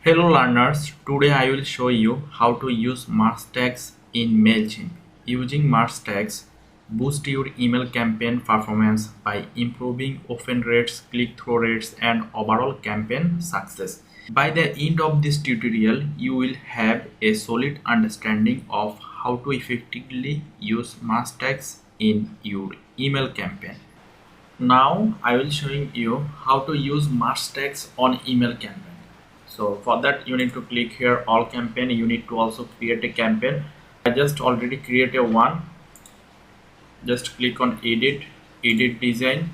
Hello learners, today I will show you how to use merge tags in Mailchimp. Using merge tags boost your email campaign performance by improving open rates, click-through rates and overall campaign success. By the end of this tutorial, you will have a solid understanding of how to effectively use merge tags in your email campaign. Now I will showing you how to use merge tags on email campaign. So for that you need to click here all campaign. You need to also create a campaign. I just already created one. Just click on edit design.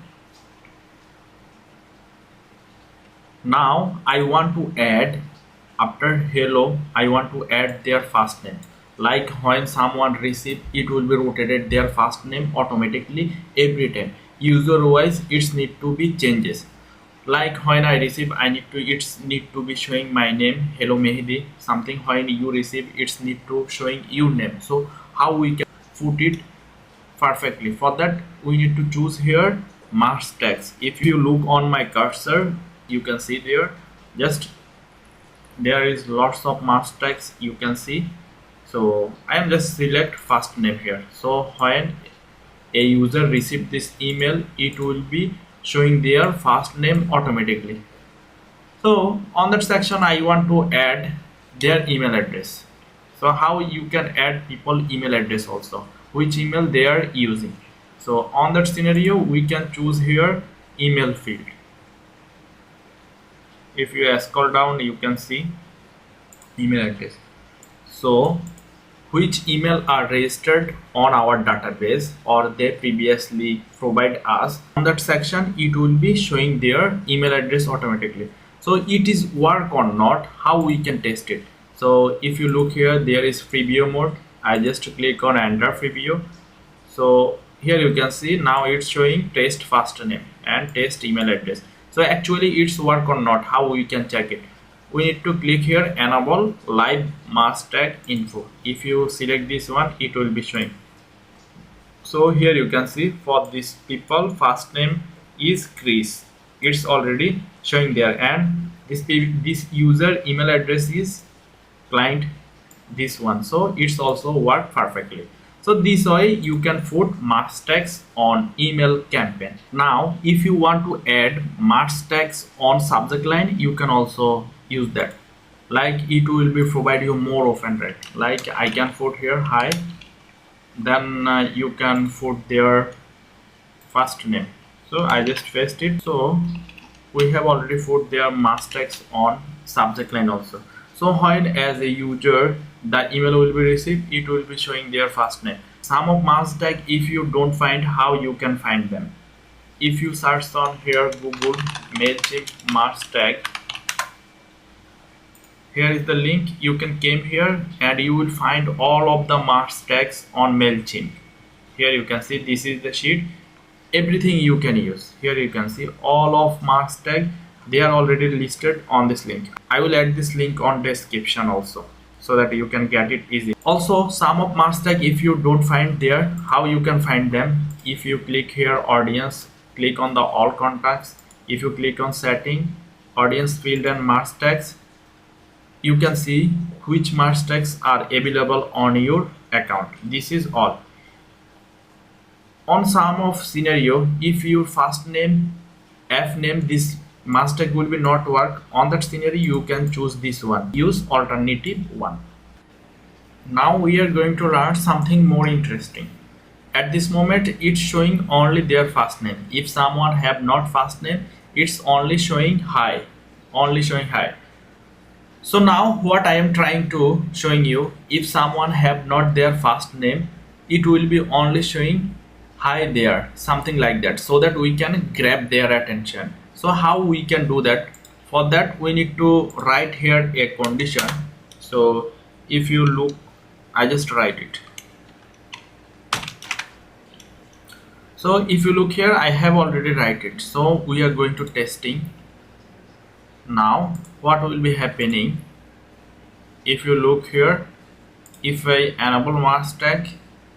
Now I want to add, after hello I want to add their first name. Like when someone receive, it will be rotated their first name automatically every time. User wise it's need to be changes. Like when I receive, it's need to be showing my name, hello Mehdi. Something when you receive, it's need to showing your name. So how we can put it perfectly? For that we need to choose here merge tags. If you look on my cursor, you can see there is lots of merge tags you can see. So I am just select first name here. So when a user receive this email, it will be showing their first name automatically. So on that section I want to add their email address. So how you can add people email address also, which email they are using. So on that scenario we can choose here email field. If you scroll down you can see email address. So which email are registered on our database or they previously provide us. On that section it will be showing their email address automatically. So it is work or not, how we can test it. So if you look here, there is preview mode. I just click on enter preview. So here you can see now it's showing test first name and test email address. So actually it's work or not, how we can check it. We need to click here enable live merge tag info. If you select this one, it will be showing. So here you can see for this people first name is Chris. It's already showing there, and this user email address is client this one. So it's also work perfectly. So this way you can put merge tags on email campaign. Now if you want to add merge tags on subject line, you can also use that. Like it will be provide you more open rate. Like I can put here hi, then you can put their first name. So I just paste it. So we have already put their merge tags on subject line also. So when as a user the email will be received, it will be showing their first name. Some of merge tag, if you don't find, how you can find them? If you search on here Google Mailchimp merge tag, here is the link. You can came here and you will find all of the merge tags on Mailchimp. Here you can see this is the sheet, everything you can use. Here you can see all of merge tag, they are already listed on this link. I will add this link on description also, so that you can get it easy. Also some of merge tag, if you don't find there, how you can find them? If you click here audience, click on the all contacts. If you click on setting, audience field and merge tags, you can see which merge tags are available on your account. This is all. On some of scenario, if your first name FNAME, this merge tag will be not work. On that scenario you can choose this one, use alternative one. Now we are going to learn something more interesting. At this moment it's showing only their first name. If someone have not first name, it's only showing hi, only showing hi. So now what I am trying to showing you, if someone have not their first name, it will be only showing hi there, something like that, so that we can grab their attention. So how we can do that? For that we need to write here a condition. So if you look, I just write it. So if you look here, I have already write it. So we are going to testing. Now what will be happening? If you look here, if I enable merge tag,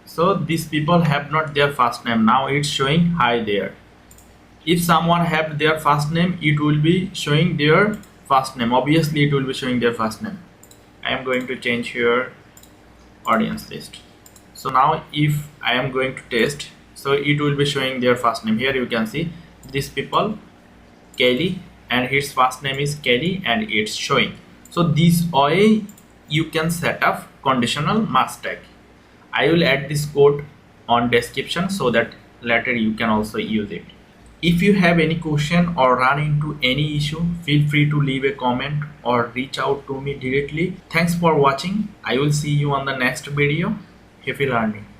so these people have not their first name. Now it's showing hi there. If someone have their first name, it will be showing their first name. Obviously it will be showing their first name. I am going to change here audience list. So now if I am going to test, so it will be showing their first name. Here you can see these people, Kelly, and his first name is Kelly, and it's showing. So this way you can set up conditional mask tag. I will add this code on description so that later you can also use it. If you have any question or run into any issue, feel free to leave a comment or reach out to me directly. Thanks for watching. I will see you on the next video. Happy learning.